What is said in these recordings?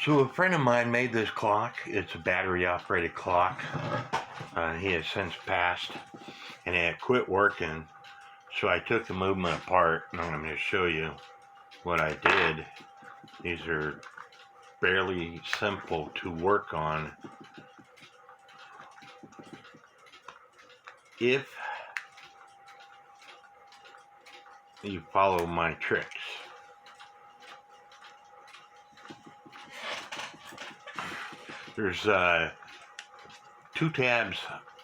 So a friend of mine made this clock. It's a battery operated clock. He has since passed, and it quit working. So I took the movement apart, and I'm going to show you what I did. These are fairly simple to work on if you follow my tricks. There's two tabs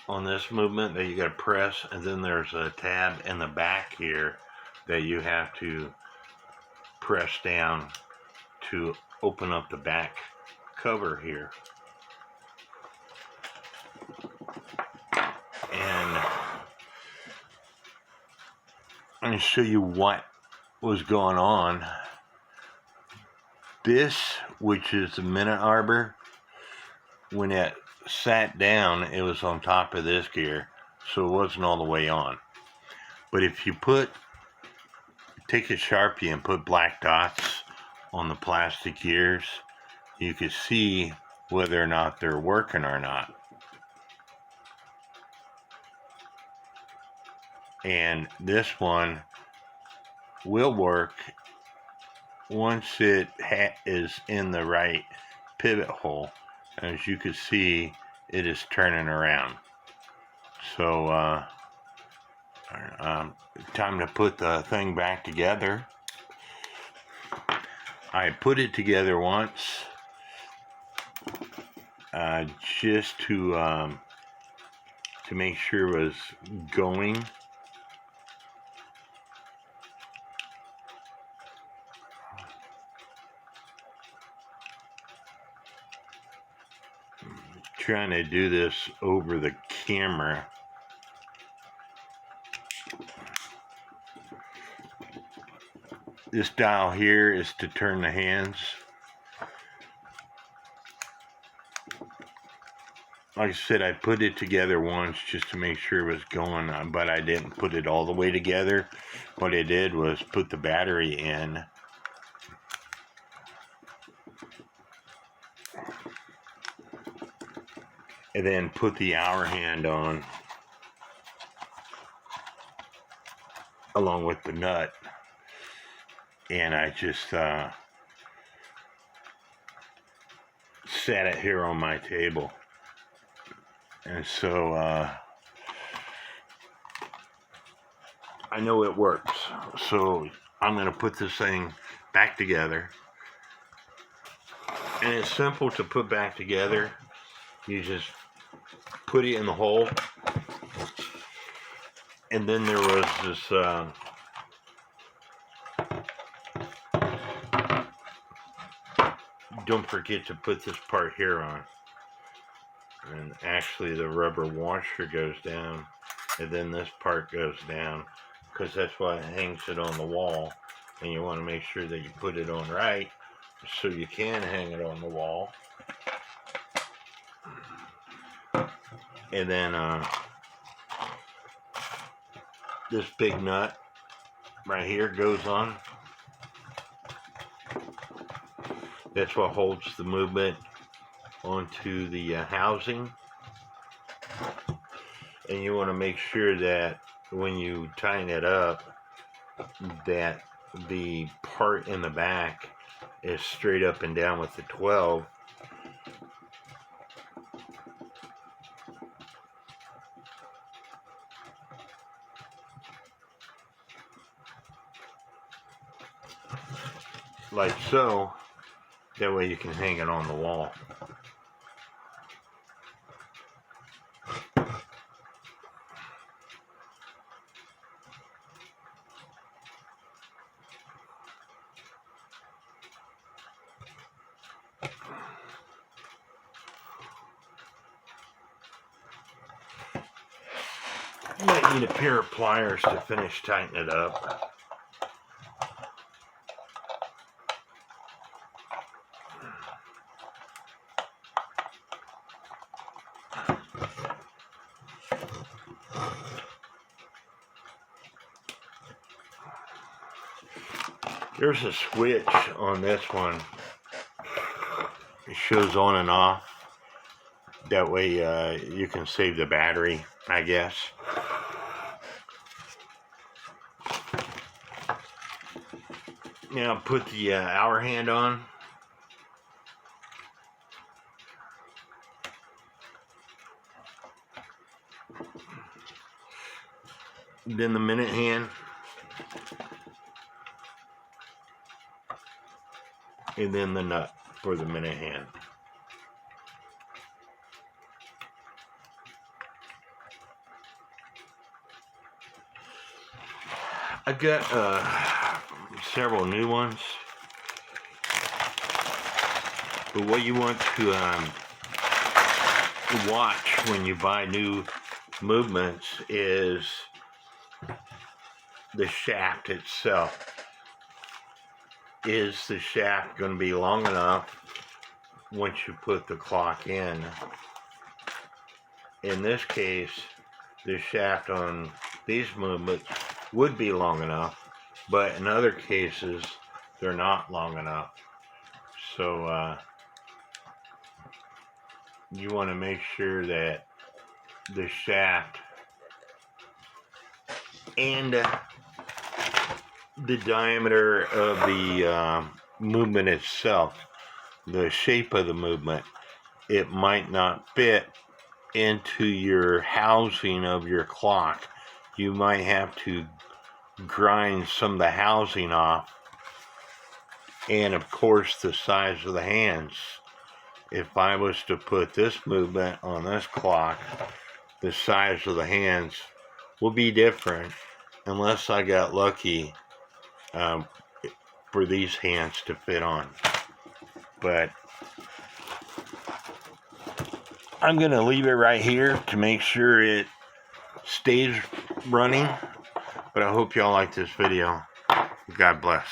on this movement that you got to press, and then there's a tab in the back here that you have to press down to open up the back cover here. And I'm going to show you what was going on. This, which is the minute arbor, when it sat down, it was on top of this gear, so it wasn't all the way on. But if you take a Sharpie and put black dots on the plastic gears, you can see whether or not they're working or not. And this one will work once it is in the right pivot hole. As you can see, it is turning around. So time to put the thing back together. I put it together once just to make sure it was going. Trying to do this over the camera. This dial here is to turn the hands. Like I said, I put it together once just to make sure it was going on, but I didn't put it all the way together. What I did was put the battery in. And then put the hour hand on along with the nut. And I just set it here on my table. And so I know it works. So I'm going to put this thing back together. And it's simple to put back together. You just put it in the hole. And then there was this don't forget to put this part here on. And actually the rubber washer goes down, and then this part goes down, because that's why it hangs it on the wall. And you want to make sure that you put it on right so you can hang it on the wall. And then this big nut right here goes on. That's what holds the movement onto the housing. And you want to make sure that when you tighten it up, that the part in the back is straight up and down with the 12. Like so. That way you can hang it on the wall. You might need a pair of pliers to finish tightening it up. There's a switch on this one It shows on and off. That way you can save the battery, I guess. Now put the hour hand on. Then the minute hand. And then the nut for the minute hand. I got several new ones, but what you want to watch when you buy new movements is the shaft itself. Is the shaft going to be long enough once you put the clock in? In this case, the shaft on these movements would be long enough, but in other cases they're not long enough. So you want to make sure that the shaft and the diameter of the movement itself, the shape of the movement, it might not fit into your housing of your clock. You might have to grind some of the housing off, and of course the size of the hands. If I was to put this movement on this clock, the size of the hands will be different unless I got lucky for these hands to fit on. But I'm going to leave it right here to make sure it stays running. But I hope y'all like this video. God bless.